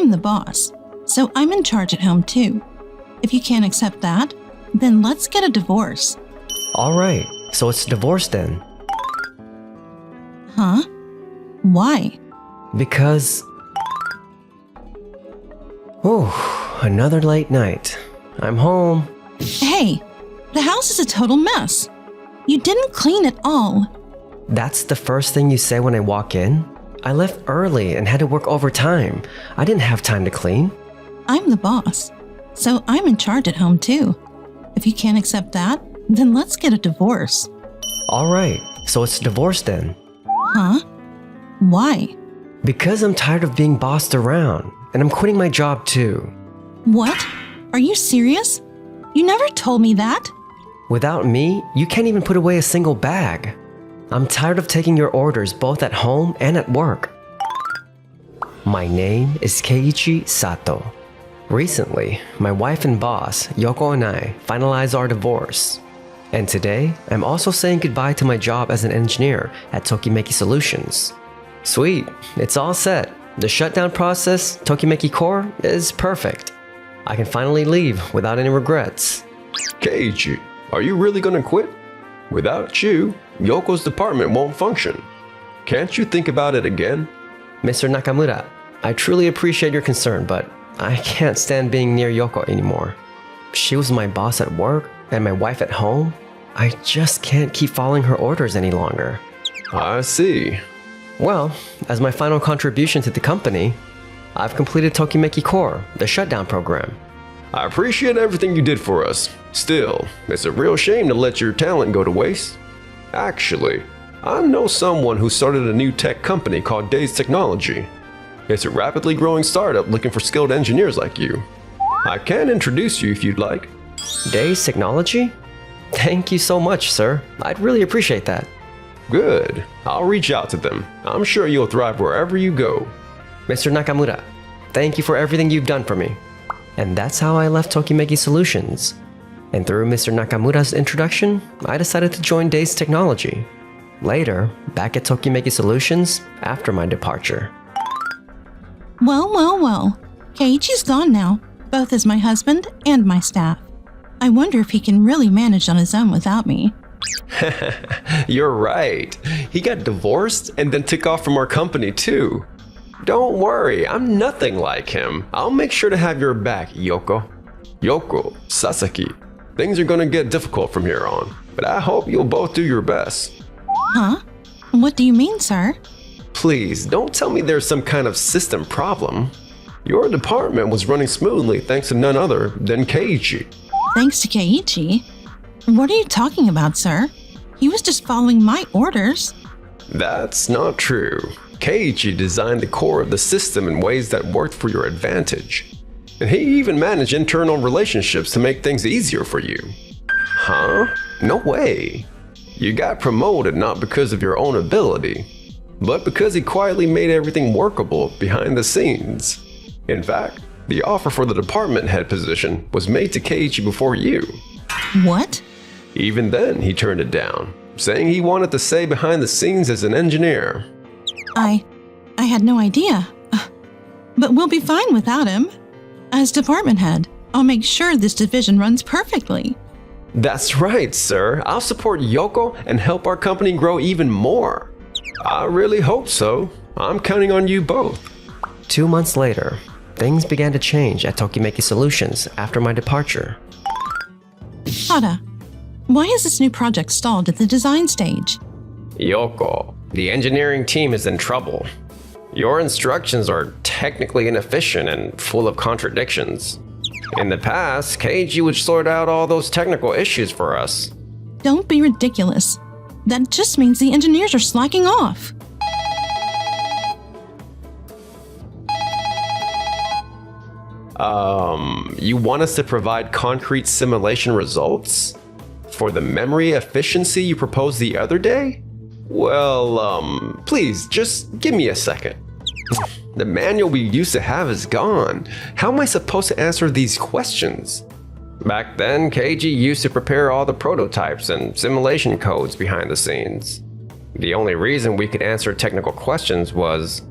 I'm the boss, so I'm in charge at home too. If you can't accept that, then let's get a divorce. Alright, so it's divorce then. Huh? Why? Because... Oh, another late night. I'm home. Hey, the house is a total mess. You didn't clean at all. That's the first thing you say when I walk in? I left early and had to work overtime. I didn't have time to clean. I'm the boss, so I'm in charge at home too. If you can't accept that, then let's get a divorce. Alright, so it's divorce then. Huh? Why? Because I'm tired of being bossed around, and I'm quitting my job too. What? Are you serious? You never told me that. Without me, you can't even put away a single bag. I'm tired of taking your orders both at home and at work. My name is Keiichi Sato. Recently, my wife and boss, Yoko and I, finalized our divorce. And today, I'm also saying goodbye to my job as an engineer at Tokimeki Solutions. Sweet, it's all set. The shutdown process, Tokimeki Core, is perfect. I can finally leave without any regrets. Keiichi, are you really gonna quit? Without you, Yoko's department won't function. Can't you think about it again? Mr. Nakamura, I truly appreciate your concern, but I can't stand being near Yoko anymore. She was my boss at work and my wife at home. I just can't keep following her orders any longer. I see. Well, as my final contribution to the company, I've completed Tokimeki Core, the shutdown program. I appreciate everything you did for us. Still, it's a real shame to let your talent go to waste. Actually, I know someone who started a new tech company called Days Technology. It's a rapidly growing startup looking for skilled engineers like you. I can introduce you if you'd like. Days Technology? Thank you so much, sir. I'd really appreciate that. Good. I'll reach out to them. I'm sure you'll thrive wherever you go. Mr. Nakamura, thank you for everything you've done for me. And that's how I left Tokimeki Solutions. And through Mr. Nakamura's introduction, I decided to join Days Technology. Later, back at Tokimeki Solutions after my departure. Well. Keiichi's gone now, both as my husband and my staff. I wonder if he can really manage on his own without me. You're right. He got divorced and then took off from our company too. Don't worry, I'm nothing like him. I'll make sure to have your back, Yoko. Yoko, Sasaki, things are gonna get difficult from here on, but I hope you'll both do your best. Huh? What do you mean, sir? Please, don't tell me there's some kind of system problem. Your department was running smoothly thanks to none other than Keiichi. Thanks to Keiichi? What are you talking about, sir? He was just following my orders. That's not true. Keiichi designed the core of the system in ways that worked for your advantage. And he even managed internal relationships to make things easier for you. Huh? No way. You got promoted not because of your own ability, but because he quietly made everything workable behind the scenes. In fact, the offer for the department head position was made to Keiichi before you. What? Even then, he turned it down, saying he wanted to stay behind the scenes as an engineer. I had no idea. But we'll be fine without him. As department head, I'll make sure this division runs perfectly. That's right, sir. I'll support Yoko and help our company grow even more. I really hope so. I'm counting on you both. 2 months later, things began to change at Tokimeki Solutions after my departure. Hada, why is this new project stalled at the design stage? Yoko, the engineering team is in trouble. Your instructions are technically inefficient and full of contradictions. In the past, Keiichi would sort out all those technical issues for us. Don't be ridiculous. That just means the engineers are slacking off. You want us to provide concrete simulation results? For the memory efficiency you proposed the other day? Well, please, just give me a second. The manual we used to have is gone. How am I supposed to answer these questions? Back then, Keiichi used to prepare all the prototypes and simulation codes behind the scenes. The only reason we could answer technical questions was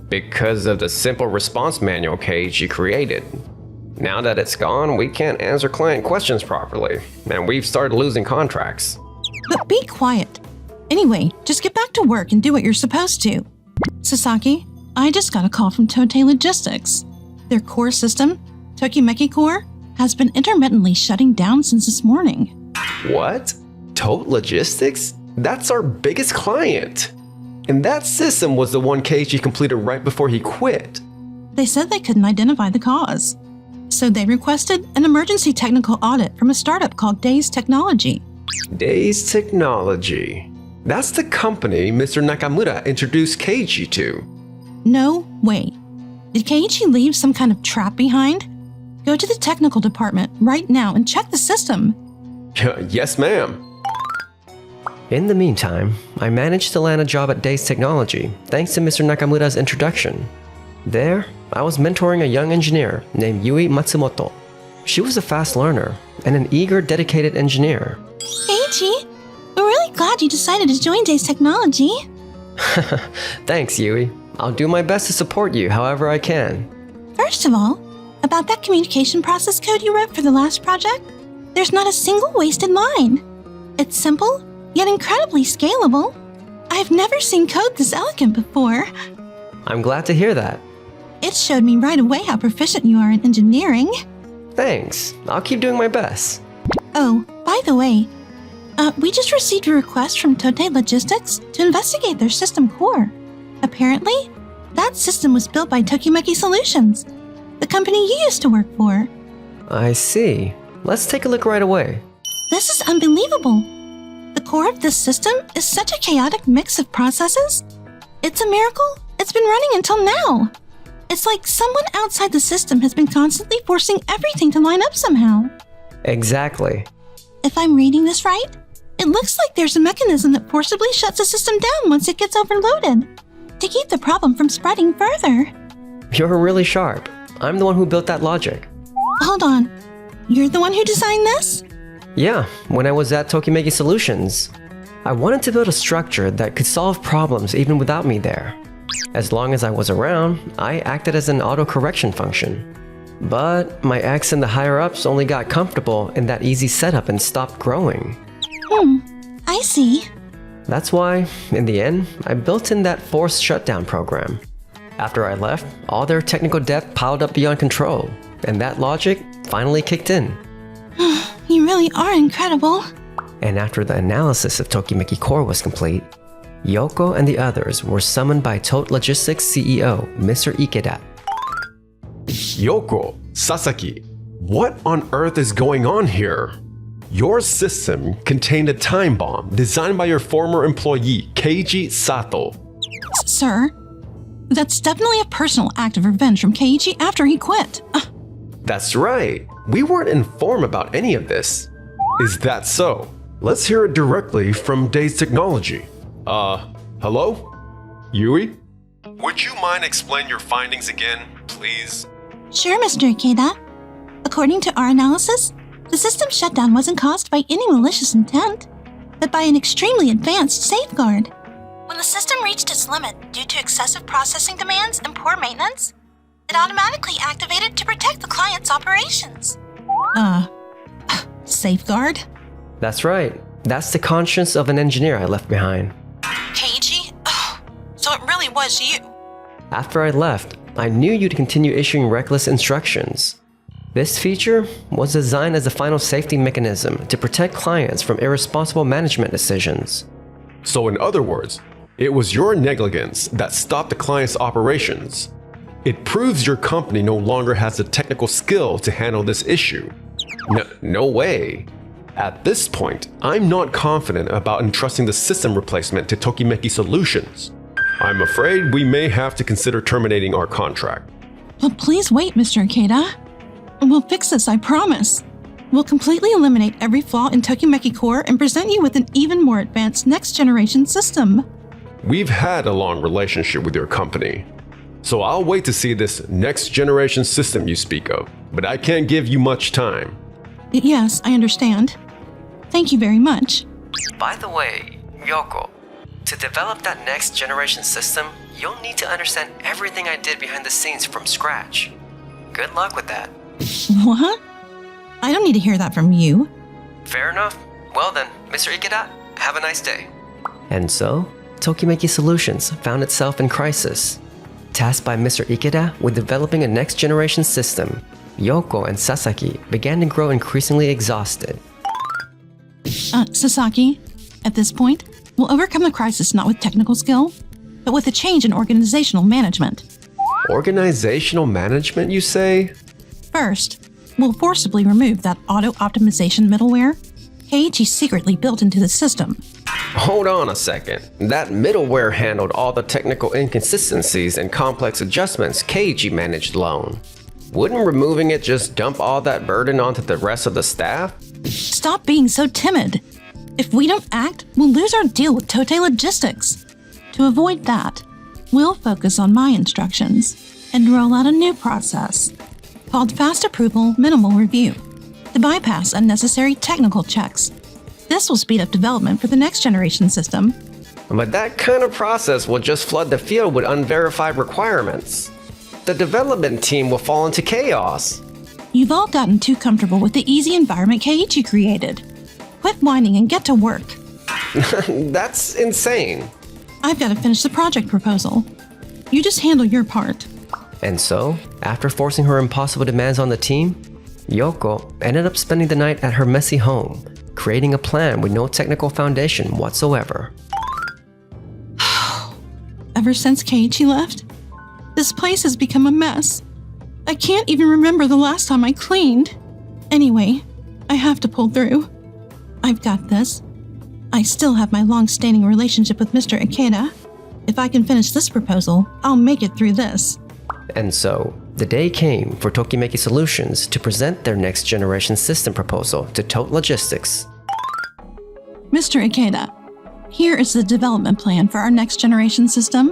Because of the simple response manual Keiichi created. Now that it's gone, we can't answer client questions properly, and we've started losing contracts. But be quiet. Anyway, just get back to work and do what you're supposed to. Sasaki, I just got a call from Totei Logistics. Their core system, Tokimeki Core, has been intermittently shutting down since this morning. What? Tote Logistics? That's our biggest client. And that system was the one Keiichi completed right before he quit. They said they couldn't identify the cause. So they requested an emergency technical audit from a startup called Days Technology. Days Technology. That's the company Mr. Nakamura introduced Keiichi to. No way. Did Keiichi leave some kind of trap behind? Go to the technical department right now and check the system. Yes, ma'am. In the meantime, I managed to land a job at Days Technology thanks to Mr. Nakamura's introduction. There, I was mentoring a young engineer named Yui Matsumoto. She was a fast learner and an eager, dedicated engineer. Keiichi, we're really glad you decided to join Days Technology. Thanks, Yui. I'll do my best to support you however I can. First of all, about that communication process code you wrote for the last project, there's not a single wasted line. It's simple, yet incredibly scalable. I've never seen code this elegant before. I'm glad to hear that. It showed me right away how proficient you are in engineering. Thanks. I'll keep doing my best. Oh, by the way, we just received a request from Totei Logistics to investigate their system core. Apparently, that system was built by Tokimeki Solutions, the company you used to work for. I see. Let's take a look right away. This is unbelievable. The core of this system is such a chaotic mix of processes. It's a miracle it's been running until now. It's like someone outside the system has been constantly forcing everything to line up somehow. Exactly. If I'm reading this right, it looks like there's a mechanism that forcibly shuts the system down once it gets overloaded, to keep the problem from spreading further. You're really sharp. I'm the one who built that logic. Hold on. You're the one who designed this? Yeah, when I was at Tokimeki Solutions. I wanted to build a structure that could solve problems even without me there. As long as I was around, I acted as an auto-correction function. But my ex and the higher-ups only got comfortable in that easy setup and stopped growing. I see. That's why, in the end, I built in that forced shutdown program. After I left, all their technical debt piled up beyond control, and that logic finally kicked in. You really are incredible. And after the analysis of Tokimeki Core was complete, Yoko and the others were summoned by Tote Logistics CEO, Mr. Ikeda. Yoko, Sasaki, what on earth is going on here? Your system contained a time bomb designed by your former employee, Keiichi Sato. Sir, that's definitely a personal act of revenge from Keiichi after he quit. That's right. We weren't informed about any of this. Is that so? Let's hear it directly from Days Technology. Hello? Yui? Would you mind explaining your findings again, please? Sure, Mr. Ikeda. According to our analysis, the system shutdown wasn't caused by any malicious intent, but by an extremely advanced safeguard. When the system reached its limit due to excessive processing demands and poor maintenance, it automatically activated to protect the client's operations. Safeguard? That's right. That's the conscience of an engineer I left behind. Keiichi? So it really was you. After I left, I knew you'd continue issuing reckless instructions. This feature was designed as a final safety mechanism to protect clients from irresponsible management decisions. So in other words, it was your negligence that stopped the client's operations. It proves your company no longer has the technical skill to handle this issue. No way. At this point, I'm not confident about entrusting the system replacement to Tokimeki Solutions. I'm afraid we may have to consider terminating our contract. But please wait, Mr. Ikeda. We'll fix this, I promise. We'll completely eliminate every flaw in Tokimeki Core and present you with an even more advanced next-generation system. We've had a long relationship with your company, so I'll wait to see this next-generation system you speak of, but I can't give you much time. Yes, I understand. Thank you very much. By the way, Yoko, To develop that next generation system, you'll need to understand everything I did behind the scenes from scratch. Good luck with that. What? I don't need to hear that from you. Fair enough. Well then, Mr. Ikeda, have a nice day. And so, Tokimeki Solutions found itself in crisis. Tasked by Mr. Ikeda with developing a next generation system, Yoko and Sasaki began to grow increasingly exhausted. Sasaki, at this point, we'll overcome the crisis not with technical skill, but with a change in organizational management. Organizational management, you say? First, we'll forcibly remove that auto-optimization middleware Keiichi secretly built into the system. Hold on a second. That middleware handled all the technical inconsistencies and complex adjustments Keiichi managed alone. Wouldn't removing it just dump all that burden onto the rest of the staff? Stop being so timid. If we don't act, we'll lose our deal with Tote Logistics. To avoid that, we'll focus on my instructions and roll out a new process called Fast Approval Minimal Review to bypass unnecessary technical checks. This will speed up development for the next generation system. But that kind of process will just flood the field with unverified requirements. The development team will fall into chaos. You've all gotten too comfortable with the easy environment Keiichi created. Quit whining and get to work. That's insane. I've got to finish the project proposal. You just handle your part. And so, after forcing her impossible demands on the team, Yoko ended up spending the night at her messy home, creating a plan with no technical foundation whatsoever. Ever since Keiichi left, this place has become a mess. I can't even remember the last time I cleaned. Anyway, I have to pull through. I've got this. I still have my long-standing relationship with Mr. Ikeda. If I can finish this proposal, I'll make it through this. And so, the day came for Tokimeki Solutions to present their next generation system proposal to Tote Logistics. Mr. Ikeda, here is the development plan for our next generation system,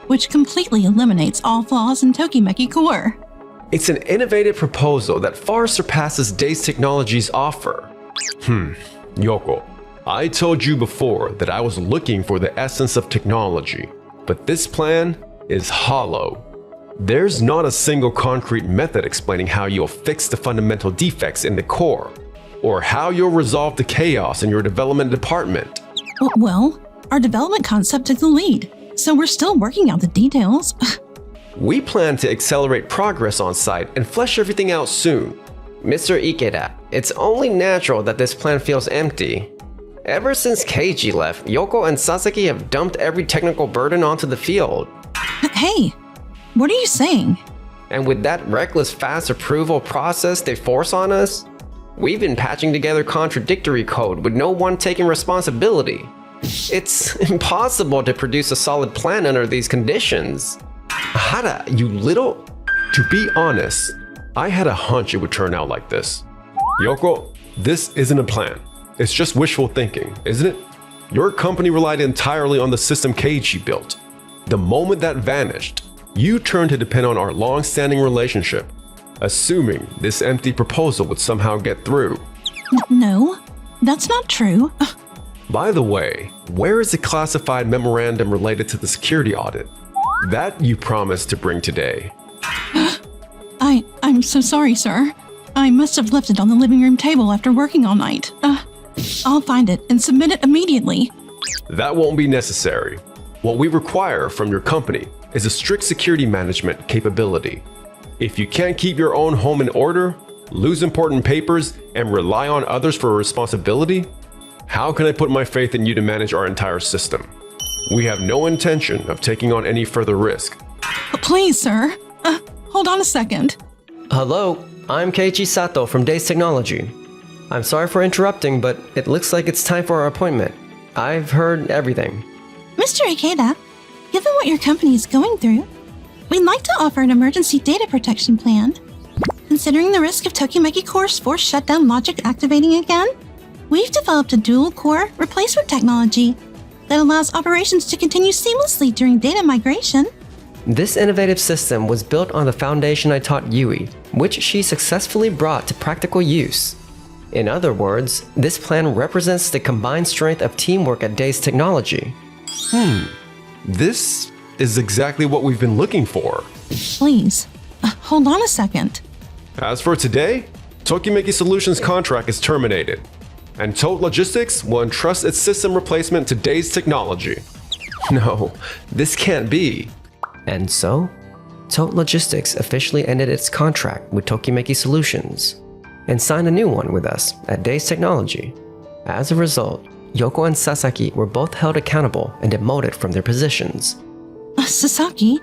which completely eliminates all flaws in Tokimeki Core. It's an innovative proposal that far surpasses Days Technology's offer. Yoko, I told you before that I was looking for the essence of technology, but this plan is hollow. There's not a single concrete method explaining how you'll fix the fundamental defects in the core, or how you'll resolve the chaos in your development department. Well, our development concept took the lead, so we're still working out the details. We plan to accelerate progress on site and flesh everything out soon. Mr. Ikeda, it's only natural that this plan feels empty. Ever since Keiichi left, Yoko and Sasaki have dumped every technical burden onto the field. Hey, what are you saying? And with that reckless fast approval process they force on us, we've been patching together contradictory code with no one taking responsibility. It's impossible to produce a solid plan under these conditions. Hara, you little... To be honest, I had a hunch it would turn out like this. Yoko, this isn't a plan. It's just wishful thinking, isn't it? Your company relied entirely on the system Keiichi built. The moment that vanished, you turned to depend on our long-standing relationship, assuming this empty proposal would somehow get through. No, that's not true. By the way, where is the classified memorandum related to the security audit? That you promised to bring today. I'm so sorry, sir. I must have left it on the living room table after working all night. I'll find it and submit it immediately. That won't be necessary. What we require from your company is a strict security management capability. If you can't keep your own home in order, lose important papers, and rely on others for responsibility, how can I put my faith in you to manage our entire system? We have no intention of taking on any further risk. Please, sir. Hold on a second. Hello, I'm Keiichi Sato from Days Technology. I'm sorry for interrupting, but it looks like it's time for our appointment. I've heard everything. Mr. Ikeda, given what your company is going through, we'd like to offer an emergency data protection plan. Considering the risk of Tokimeki Core's forced shutdown logic activating again, we've developed a dual-core replacement technology that allows operations to continue seamlessly during data migration. This innovative system was built on the foundation I taught Yui, which she successfully brought to practical use. In other words, this plan represents the combined strength of teamwork at Days Technology. This is exactly what we've been looking for. Please, hold on a second. As for today, Tokimeki Solutions' contract is terminated, and Tote Logistics will entrust its system replacement to Days Technology. No, this can't be. And so, Tote Logistics officially ended its contract with Tokimeki Solutions and signed a new one with us at Days Technology. As a result, Yoko and Sasaki were both held accountable and demoted from their positions. Sasaki,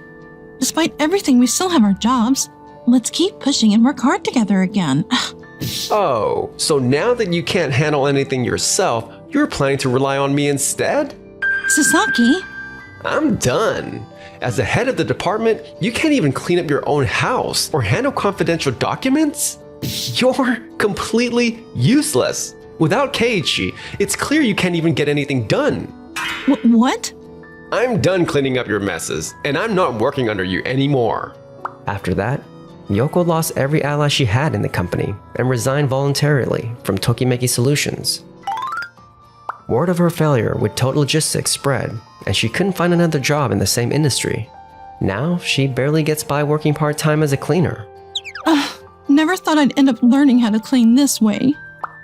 despite everything, we still have our jobs. Let's keep pushing and work hard together again. Oh, so now that you can't handle anything yourself, you're planning to rely on me instead? Sasaki? I'm done. As the head of the department, you can't even clean up your own house or handle confidential documents? You're completely useless. Without Keiichi, it's clear you can't even get anything done. What? I'm done cleaning up your messes, and I'm not working under you anymore. After that, Yoko lost every ally she had in the company and resigned voluntarily from Tokimeki Solutions. Word of her failure with Tote Logistics spread, and she couldn't find another job in the same industry. Now, she barely gets by working part-time as a cleaner. Never thought I'd end up learning how to clean this way.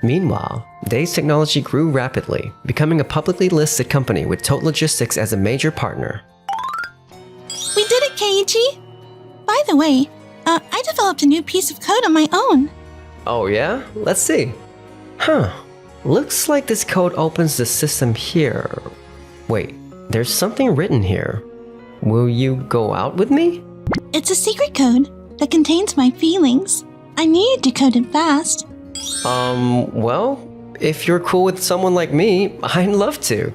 Meanwhile, Days Technology grew rapidly, becoming a publicly listed company with Tote Logistics as a major partner. We did it, Keiichi! By the way, I developed a new piece of code on my own. Oh yeah? Let's see. Looks like this code opens the system here. Wait, there's something written here. Will you go out with me? It's a secret code that contains my feelings. I need to code it fast. Well, if you're cool with someone like me, I'd love to.